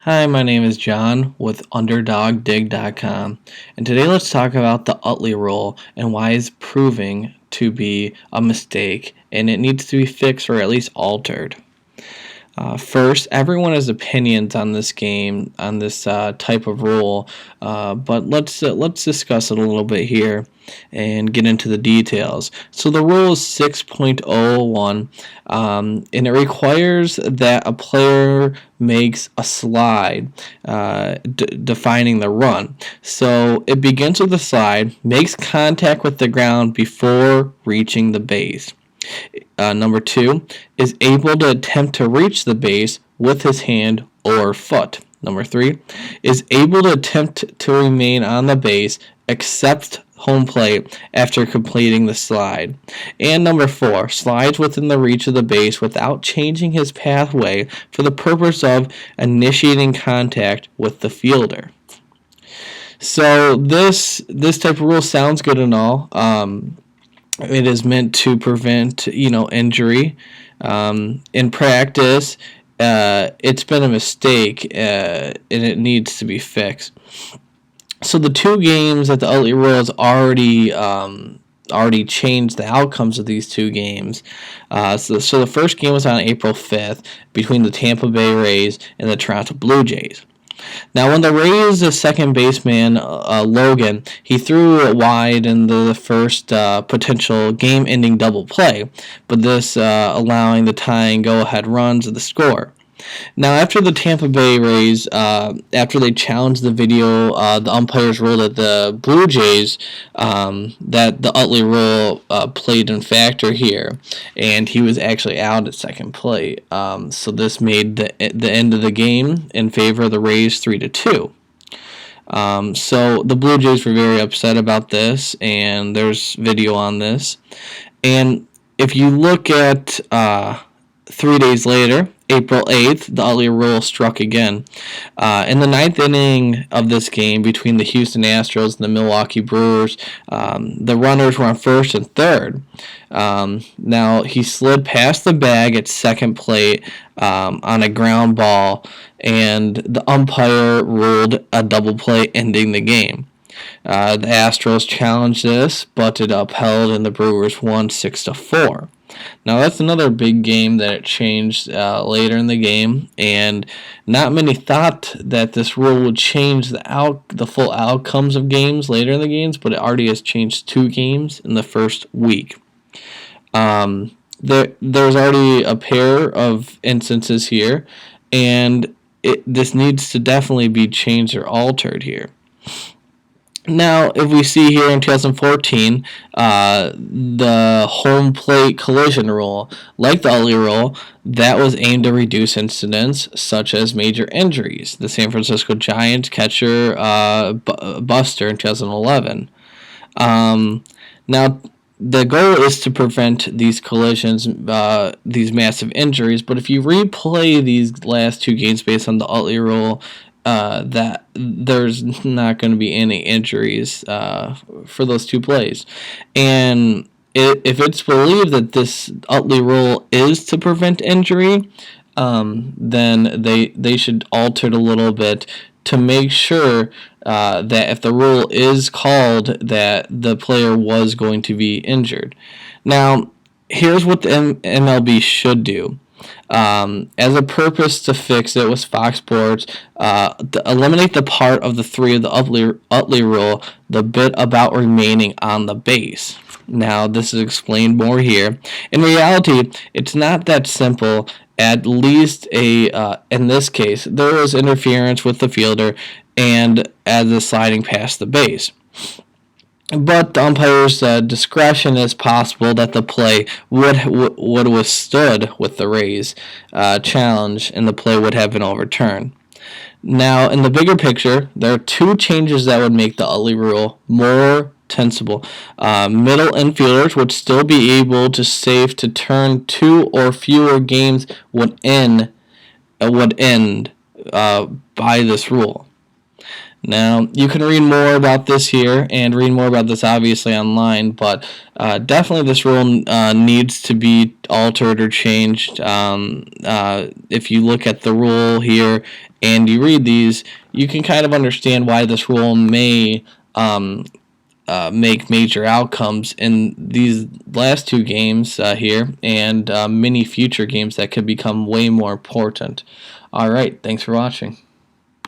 Hi, my name is John with UnderdogDig.com, and today let's talk about the Utley Rule and why it's proving to be a mistake and it needs to be fixed or at least altered. First, everyone has opinions on this game, on this type of rule, but let's discuss it a little bit here and get into the details. So the rule is 6.01, and it requires that a player makes a slide, defining the run. So it begins with a slide, makes contact with the ground before reaching the base. Number 2 is able to attempt to reach the base with his hand or foot. Number 3 is able to attempt to remain on the base except home plate after completing the slide. And number 4 slides within the reach of the base without changing his pathway for the purpose of initiating contact with the fielder. So this type of rule sounds good and all. It is meant to prevent, injury. In practice, it's been a mistake, and it needs to be fixed. So the two games that the Utley Rule has already changed the outcomes of these two games. So the first game was on April 5th between the Tampa Bay Rays and the Toronto Blue Jays. Now, when the Rays' second baseman, Logan, he threw it wide in the first potential game-ending double play, but this allowing the tying go-ahead runs of the score. Now, after the Tampa Bay Rays, after they challenged the video, the umpires ruled that the Blue Jays, that the Utley Rule played in factor here, and he was actually out at second plate. So this made the end of the game in favor of the Rays 3-2. So the Blue Jays were very upset about this, and there's video on this. And if you look at 3 days later, April 8th, the Utley Rule struck again. In the ninth inning of this game between the Houston Astros and the Milwaukee Brewers, the runners were on first and third. Now, he slid past the bag at second plate on a ground ball, and the umpire ruled a double play ending the game. The Astros challenged this, but it upheld, and the Brewers won 6-4. Now, that's another big game that it changed later in the game, and not many thought that this rule would change the full outcomes of games later in the games, but it already has changed 2 games in the first week. There's already a pair of instances here, and this needs to definitely be changed or altered here. Now, if we see here in 2014, the home plate collision rule, like the Utley Rule, that was aimed to reduce incidents such as major injuries. The San Francisco Giants catcher Buster in 2011. Now, the goal is to prevent these collisions, these massive injuries, but if you replay these last 2 games based on the Utley Rule, that there's not going to be any injuries for those 2 plays. And if it's believed that this Utley Rule is to prevent injury, then they should alter it a little bit to make sure that if the rule is called that the player was going to be injured. Now, here's what the MLB should do. As a purpose to fix it was Fox Sports to eliminate the part of the 3 of the Utley Rule, the bit about remaining on the base. Now, this is explained more here. In reality, it's not that simple. At least in this case, there was interference with the fielder and as the sliding past the base. But the umpire's discretion is possible that the play would have withstood with the Rays' challenge, and the play would have been overturned. Now, in the bigger picture, there are 2 changes that would make the Utley Rule more tensible. Middle infielders would still be able to save to turn 2 or fewer games would end by this rule. Now, you can read more about this here and read more about this obviously online, but definitely this rule needs to be altered or changed. If you look at the rule here and you read these, you can kind of understand why this rule may make major outcomes in these last two games here, and many future games that could become way more important. All right, thanks for watching.